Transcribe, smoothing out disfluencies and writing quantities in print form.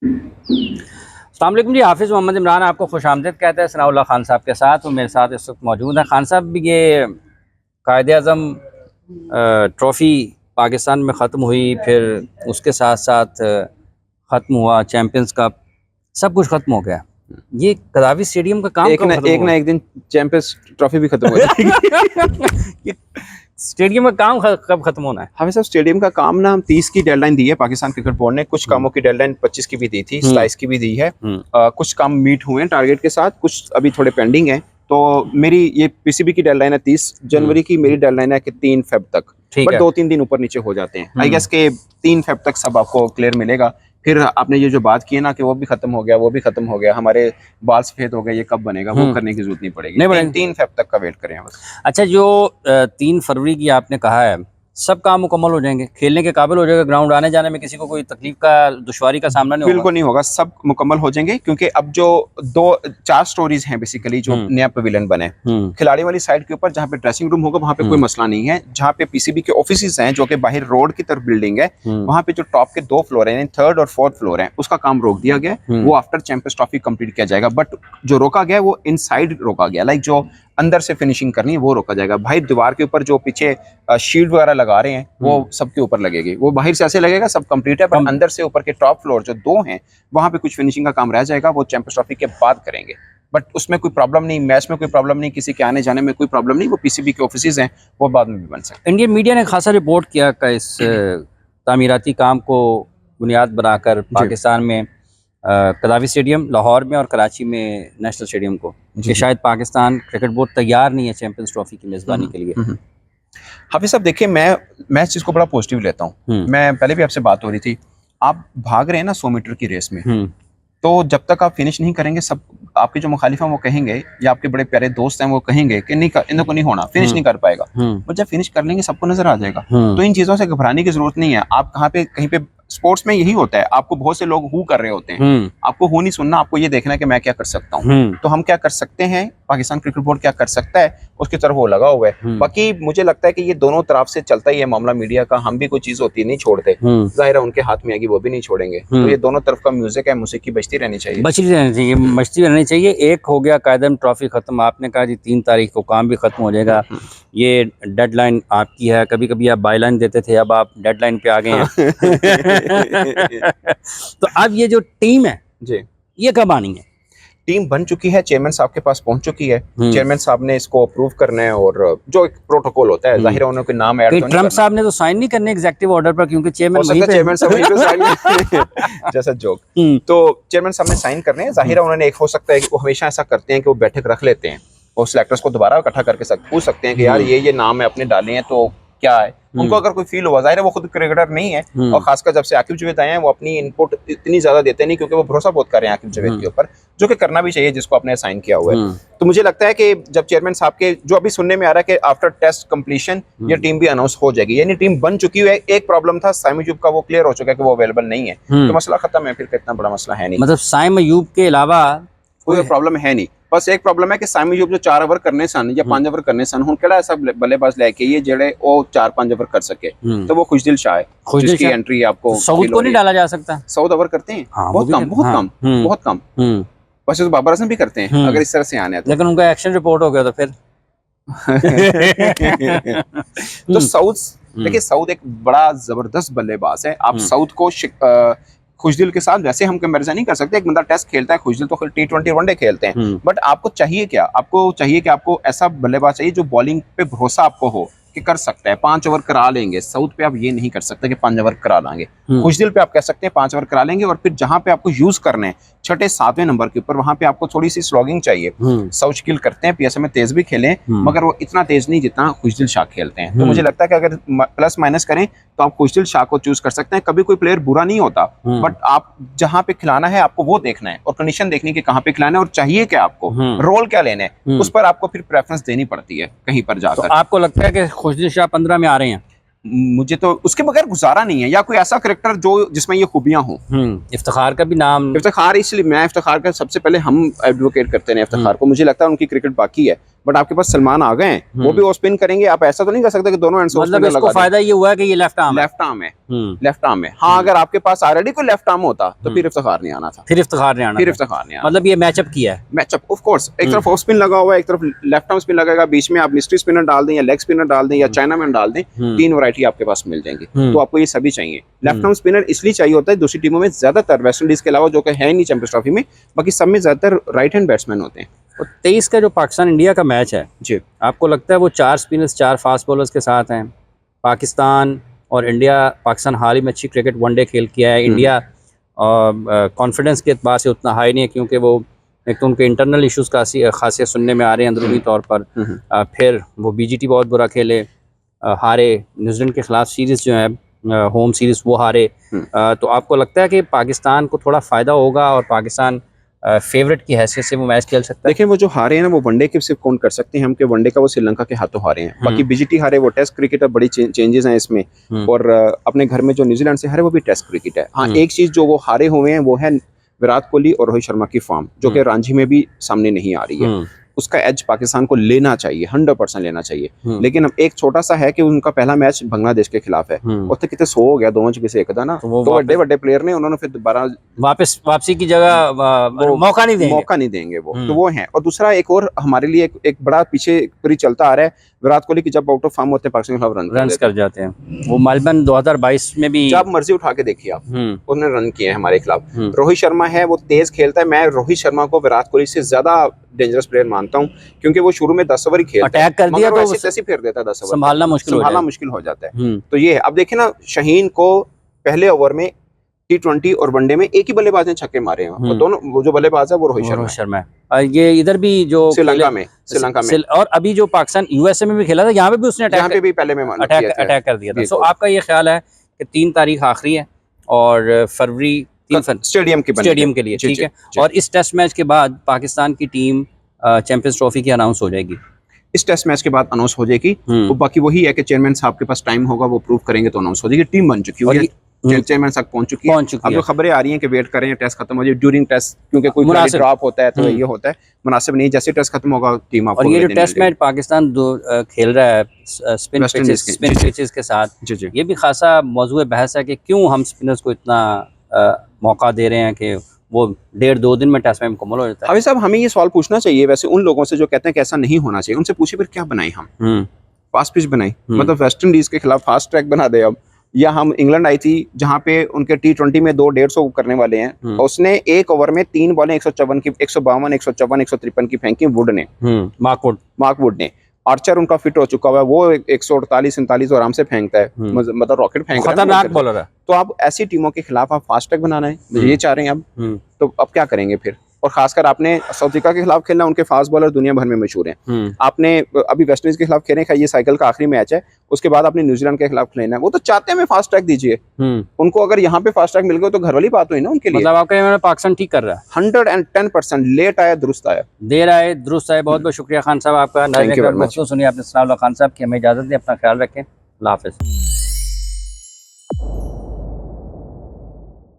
अस्सलाम वालेकुम जी। हाफिज़ मोहम्मद इमरान आपको खुशामदीद कहते हैं सनाउल्लाह खान साहब के साथ, और मेरे साथ इस वक्त मौजूद हैं खान साहब। ये कायद-ए-आज़म ट्रॉफ़ी पाकिस्तान में ख़त्म हुई, फिर उसके साथ साथ ख़त्म हुआ चैम्पियंस कप, सब कुछ ख़त्म हो गया। ये कदावी स्टेडियम का काम कब ख़त्म हुआ? एक दिन चैंपियंस ट्रॉफी भी खत्म हो जाएगी। ये स्टेडियम का काम कब ख़त्म होना है? हमें सब स्टेडियम का काम ना, हम 30 की डेडलाइन दी है पाकिस्तान क्रिकेट बोर्ड ने। कुछ कामों की डेडलाइन 25 की भी दी थी, 27 की भी दी है। कुछ काम मीट हुए हैं टारगेट के साथ, कुछ अभी थोड़े पेंडिंग हैं। तो मेरी ये पीसीबी की डेडलाइन है 30 जनवरी की, मेरी डेडलाइन है कि 3 फेब तक, बट 2-3 दिन ऊपर नीचे हो जाते हैं। आई गेस के 3 फेब तक सब आपको क्लियर मिलेगा। फिर आपने ये जो बात की है ना कि वो भी खत्म हो गया, वो भी खत्म हो गया, हमारे बाल सफेद हो गए, ये कब बनेगा, वो करने की जरूरत नहीं पड़ेगी। 3 फेब तक का वेट करें बस। अच्छा, जो 3 फरवरी की आपने कहा है, सब काम मुकम्मल हो जाएंगे, खेलने के काबिल हो जाएगा, ग्राउंड आने जाने में किसी को कोई तकलीफ का, दुश्वारी का सामना नहीं होगा? बिल्कुल नहीं होगा, सब मुकम्मल हो जाएंगे। क्योंकि अब जो 4 स्टोरीज हैं बेसिकली, जो नया पवेलियन बने खिलाड़ी वाली साइड के ऊपर, जहाँ पे ड्रेसिंग रूम होगा, वहाँ पे कोई मसला नहीं है। जहाँ पे पीसीबी के ऑफिस हैं, जो कि बाहर रोड की तरफ बिल्डिंग है, वहाँ पे जो टॉप के 2 फ्लोर हैं, 3rd और 4th फ्लोर है, उसका काम रोक दिया गया। वो आफ्टर चैंपियंस ट्रॉफी कंप्लीट किया जाएगा। बट जो रोका गया वो इनसाइड रोका गया, लाइक जो अंदर से फिनिशिंग करनी है वो रोका जाएगा। भाई दीवार के ऊपर जो पीछे शील्ड वगैरह लगा रहे हैं, वो सबके ऊपर लगेगी। वो बाहर से ऐसे लगेगा सब कंप्लीट है, बट अंदर से ऊपर के टॉप फ्लोर जो 2 हैं, वहां पे कुछ फिनिशिंग का काम रह जाएगा, वो चैंपियंस ट्रॉफी के बाद करेंगे। बट उसमें कोई प्रॉब्लम नहीं, मैच में कोई प्रॉब्लम नहीं, किसी के आने जाने में कोई प्रॉब्लम नहीं। वो पीसीबी के ऑफिस हैं, वो बाद में भी बन सकते हैं। इंडियन मीडिया ने खासा रिपोर्ट किया कि इस तामीराती काम को बुनियाद बनाकर पाकिस्तान में कदावी स्टेडियम, लाहौर में और कराची में नेशनल स्टेडियम को, कि शायद पाकिस्तान क्रिकेट बोर्ड तैयार नहीं है चैंपियंस ट्रॉफी की मेज़बानी के लिए। हाफिज साहब देखिए, मैं इस चीज़ को बड़ा पॉजिटिव लेता हूँ। मैं पहले भी आपसे बात हो रही थी, आप भाग रहे हैं ना 100 मीटर की रेस में, तो जब तक आप फिनिश नहीं करेंगे, सब आपके जो मुखालिफ हैं वो कहेंगे, या आपके बड़े प्यारे दोस्त हैं वो कहेंगे कि नहीं, इनको नहीं होना, फिनिश नहीं कर पाएगा। बट जब फिनिश कर लेंगे सबको नजर आ जाएगा। तो इन चीज़ों से घबराने की जरूरत नहीं है। आप कहीं पे स्पोर्ट्स में यही होता है, आपको बहुत से लोग हु कर रहे होते हैं, आपको हु नहीं सुनना, आपको ये देखना है कि मैं क्या कर सकता हूँ। तो हम क्या कर सकते हैं, पाकिस्तान क्रिकेट बोर्ड क्या कर सकता है, उसकी तरफ वो लगा हुआ है। बाकी मुझे लगता है कि ये दोनों तरफ से चलता ही है मामला मीडिया का। हम भी कोई चीज होती है नहीं छोड़ते, जाहिर है उनके हाथ में आएगी, वो भी नहीं छोड़ेंगे। तो ये दोनों तरफ का म्यूजिक है, मौसीकी बजती रहनी चाहिए, बचती रहनी चाहिए। एक हो गया कायदम ट्रॉफी खत्म, आपने कहा जी 3 तारीख को काम भी खत्म हो जाएगा। ये डेडलाइन आपकी है, कभी कभी आप बायलाइन देते थे, अब आप डेडलाइन पे आ गए हैं। तो अब ये जो टीम है जी, ये कब आनी है? टीम बन चुकी है, चेयरमैन साहब के पास पहुंच चुकी है। चेयरमैन साहब ने इसको अप्रूव करना है, और जो एक प्रोटोकॉल होता है, जाहिर है उन्होंने कोई नाम ऐड तो नहीं ट्रम्प साहब ने तो साइन नहीं करने एग्जीक्यूटिव ऑर्डर पर, क्योंकि चेयरमैन चेयरमैन साहब वहीं पे साइन जैसा जोक। तो चेयरमैन साहब ने साइन करने हैं। जाहिर है उन्होंने, एक हो सकता है कि वो हमेशा ऐसा करते हैं कि वो बैठक रख लेते हैं और सिलेक्टर्स को दोबारा इकट्ठा करके पूछ सकते हैं कि यार ये नाम है अपने डाले हैं, तो क्या है। उनको अगर कोई फील हुआ, जाहिर है वो खुद क्रिकेटर नहीं है, और खासकर जब से आकिब जावेद आए हैं, वो अपनी इनपुट इतनी ज्यादा देते नहीं, क्योंकि वो भरोसा बहुत कर रहे हैं आकिब जावेद के ऊपर, जो कि करना भी चाहिए जिसको आपने साइन किया हुआ है। तो मुझे लगता है कि जब चेयरमैन साहब के, जो अभी सुनने में आ रहा है कि आफ्टर टेस्ट कंप्लीशन ये टीम भी अनाउंस हो जाएगी, यानी टीम बन चुकी है। एक प्रॉब्लम था साइम अयूब का, वो क्लियर हो चुका है कि वो अवेलेबल नहीं है, तो मसला खत्म है। फिर कितना बड़ा मसला है नहीं, मतलब साइम अयूब के अलावा कोई प्रॉब्लम है नहीं। बस एक प्रॉब्लम है कि साइम अयूब जो 4 ओवर करने सन या 5 ओवर करने सन, हुण ऐसा बल्लेबाज लेके ये जेड़े वो 4-5 ओवर कर सके, तो वो खुशदिल शाह है, जिसकी एंट्री आपको सऊद को नहीं डाला जा सकता। सऊद ओवर करते हैं, बहुत कम। बस बाबर आजम भी करते हैं अगर इस तरह से आने, लेकिन उनका एक्शन रिपोर्ट हो गया तो फिर तो सऊद, देखिए सऊद एक बड़ा जबरदस्त बल्लेबाज है। आप सऊद को खुशदिल के साथ वैसे हम कंपैरिजन नहीं कर सकते। एक बंदा टेस्ट खेलता है, खुशदिल तो T20 वनडे खेलते हैं, बट आपको चाहिए क्या? आपको चाहिए कि आपको ऐसा बल्लेबाज चाहिए जो बॉलिंग पे भरोसा आपको हो कि कर सकता है, 5 ओवर करा लेंगे। सऊद पे आप ये नहीं कर सकते कि 5 ओवर करा लेंगे। खुशदिल पे आप कह सकते हैं 5 ओवर करा लेंगे, और फिर जहां पे आपको यूज करने हैं 6-7वें नंबर के ऊपर, वहां पे आपको थोड़ी सी स्लॉगिंग चाहिए। सऊद किल करते हैं, पीएसए में तेज भी खेलें, मगर वो इतना तेज नहीं जितना खुशदिल शाह खेलते हैं। तो मुझे लगता है कि अगर प्लस माइनस करें तो आप खुशदिल शाह को चूज कर सकते हैं। कभी कोई प्लेयर बुरा नहीं होता, बट आप जहां पे खिलाना है आपको वो देखना है, और कंडीशन देखनी कि कहां पे खिलाना है, और चाहिए क्या आपको, रोल क्या लेना है, उस पर आपको फिर प्रेफरेंस देनी पड़ती है कहीं पर जाकर। तो आपको लगता है कि खुशदिल शाह 15 में आ रहे हैं? मुझे तो उसके बगैर गुजारा नहीं है, या कोई ऐसा करेक्टर जो जिसमें ये खूबियां हों। इफ्तिखार का भी नाम, इफ्तिखार, इसलिए मैं इफ्तिखार का सबसे पहले हम एडवोकेट करते हैं इफ्तिखार को। मुझे लगता है उनकी क्रिकेट बाकी है, बट आपके पास सलमान आ गए हैं, वो भी वो स्पिन करेंगे। आप ऐसा तो नहीं कर सकते कि दोनों एंड मतलब इसको फायदा ये हुआ है कि ये लेफ्ट आर्म है। लेफ्ट आर्म है। हाँ, अगर आपके पास ऑलरेडी कोई लेफ्ट आर्म होता तो फिर इफ्तिखार नहीं आना था, फिर इफ्तिखार नहीं आना। मतलब ये मैचअप किया है, मैचअप ऑफ कोर्स। एक तरफ ऑफ स्पिन लगा हुआ है, एक तरफ लेफ्ट आर्म स्पिन लगेगा, बीच में आप मिस्ट्री स्पिनर डाल दें या लेग स्पिनर डाल दें या चाइना मैन डाल दें, 3 वैरायटी आपके पास मिल जाएंगी। तो आपको ये सभी चाहिए। लेफ्ट आर्म स्पिनर इसलिए चाहिए होता है, दूसरी टीमों में ज्यादातर वेस्ट इंडीज के अलावा, जो कि है नहीं चैंपियंस ट्रॉफी में, बाकी सब में ज्यादातर राइट हैंड बैट्समैन होते हैं। और 23 का जो पाकिस्तान इंडिया का मैच है जी, आपको लगता है वो 4 स्पिनर्स 4 फास्ट बॉलर्स के साथ हैं? पाकिस्तान और इंडिया, पाकिस्तान हाल ही में अच्छी क्रिकेट वनडे खेल किया है, इंडिया कॉन्फिडेंस के एतबार से उतना हाई नहीं है, क्योंकि वो एक तो उनके इंटरनल इश्यूज़ खासियत सुनने में आ रहे हैं अंदरूनी तौर पर। फिर वो बीजीटी बहुत बुरा खेले, हारे न्यूजीलैंड के ख़िलाफ़ सीरीज़ जो है होम सीरीज़ वो हारे। तो आपको लगता है कि पाकिस्तान को थोड़ा फ़ायदा होगा और पाकिस्तान फेवरेट की हैसियत से वो मैच खेल सकता है? देखिए, वो जो हारे हैं ना, वो वनडे के सिर्फ काउंट कर सकते हैं हम, कि वनडे का वो श्रीलंका के हाथों हारे हैं। बाकी बीजीटी हारे, वो टेस्ट क्रिकेट है, बड़ी चेंजेस हैं इसमें। और अपने घर में जो न्यूजीलैंड से हारे, वो भी टेस्ट क्रिकेट है। हाँ, एक चीज जो वो हारे हुए हैं वो है विराट कोहली और रोहित शर्मा की फॉर्म, जो कि रांझी में भी सामने नहीं आ रही है। उसका एज पाकिस्तान को लेना चाहिए, 100% लेना चाहिए। लेकिन अब एक छोटा सा है कि उनका पहला मैच बांग्लादेश के खिलाफ है, उससे कितने 100 हो गया, 2 से एक था ना, तो बड़े बड़े प्लेयर ने, उन्होंने फिर दोबारा वापसी की जगह मौका नहीं देंगे वो। तो वो है। और दूसरा एक और हमारे लिए एक बड़ा पीछे पूरी चलता आ रहा है, विराट कोहली की जब आउट ऑफ फॉर्म होते हैं पाकिस्तान के खिलाफ रन कर जाते हैं। वो मेलबर्न 2022 में भी जब मर्जी उठा के देखिए आप, उन्होंने रन किए हैं हमारे खिलाफ। रोहित शर्मा है, वो तेज खेलता है। मैं रोहित शर्मा को विराट कोहली से ज्यादा डेंजरस प्लेयर मानता हूँ, क्योंकि वो शुरू में 10 ओवर ही खेलता है, अटैक कर दिया तो ऐसे फेर देता है 10 ओवर, संभालना मुश्किल हो जाता है। तो ये है। अब देखिए ना, शाहीन को पहले ओवर में T20 और वनडे में एक ही बल्लेबाज ने छक्के मारे हैं, और दोनों वो जो बल्लेबाज है वो रोहित शर्मा है। ये इधर भी जो श्रीलंका में और अभी जो पाकिस्तान यूएसए में भी खेला था, यहाँ पे भी उसने अटैक कर दिया था। सो आपका ये ख्याल है कि 3 तारीख आखिरी है और फरवरी स्टेडियम के लिए, ठीक है, और इस टेस्ट मैच के बाद पाकिस्तान की टीम चैंपियंस ट्रॉफी की अनाउंस हो जाएगी? इस टेस्ट मैच के बाद अनाउंस हो जाएगी। वो बाकी वही है कि चेयरमैन साहब के पास टाइम होगा, वो प्रूव करेंगे तो अनाउंस हो जाएगी। टीम बन चुकी है, चेयरमैन तक पहुंच चुकी है। अब जो खबरें आ रही हैं कि वेट करें टेस्ट खत्म हो जाए, ड्यूरिंग टेस्ट, क्योंकि कोई ड्रॉप होता है तो ये होता है, मुनासिब नहीं। जैसे टेस्ट खत्म होगा टीम आपको। और ये जो टेस्ट मैच पाकिस्तान खेल रहा है स्पिन पिचेस के साथ, ये भी खासा मौजूद बहस है कि क्यों हम स्पिनर्स को इतना मौका दे रहे हैं कि वो 1.5-2 दिन में टेस्ट मैच मुकम्मल हो जाता है। हाफिज साहब, हमें ये सवाल पूछना चाहिए वैसे उन लोगों से जो कहते हैं कि ऐसा नहीं होना चाहिए। उनसे पूछे फिर क्या बनाए हम? फास्ट पिच बनाई, मतलब वेस्ट इंडीज के खिलाफ फास्ट ट्रैक बना दे अब। या हम इंग्लैंड आई थी जहां पे उनके T20 में 2-150 करने वाले हैं, उसने एक ओवर में 3 बॉलें 154 की, 152, 154, 153 की फेंकी वुड ने, मार्क वुड ने। आर्चर उनका फिट हो चुका हुआ है, वो 148-47 आराम से फेंकता है, मतलब रॉकेट फेंक रहा है, खतरनाक बॉलर है। तो आप ऐसी टीमों के खिलाफ आप फास्ट ट्रैक बनाना है, ये चाह रहे हैं अब, तो अब क्या करेंगे फिर? और खासकर आपने साउथ अफ्रीका के खिलाफ खेलना, उनके फास्ट बॉलर दुनिया भर में मशहूर हैं। आपने अभी वेस्ट इंडीज के खिलाफ खेलने का, ये साइकिल का आखिरी मैच है, उसके बाद आपने न्यूजीलैंड के खिलाफ खेलना है। वो तो चाहते हैं हमें फास्ट ट्रैक दीजिए, उनको अगर यहाँ पे फास्ट ट्रैक मिल गया तो घर वाली बात हुई ना उनके लिए। मतलब आपका पाकिस्तान ठीक कर रहा है, 110%। लेट आया दुरुस्त आया, देर आए दुरुस्त आए। बहुत बहुत शुक्रिया खान साहब आपका। सुनिए आपने सनाउल्लाह खान साहब की। हमें इजाजत दें, अपना ख्याल रखें, अल्लाह हाफिज़।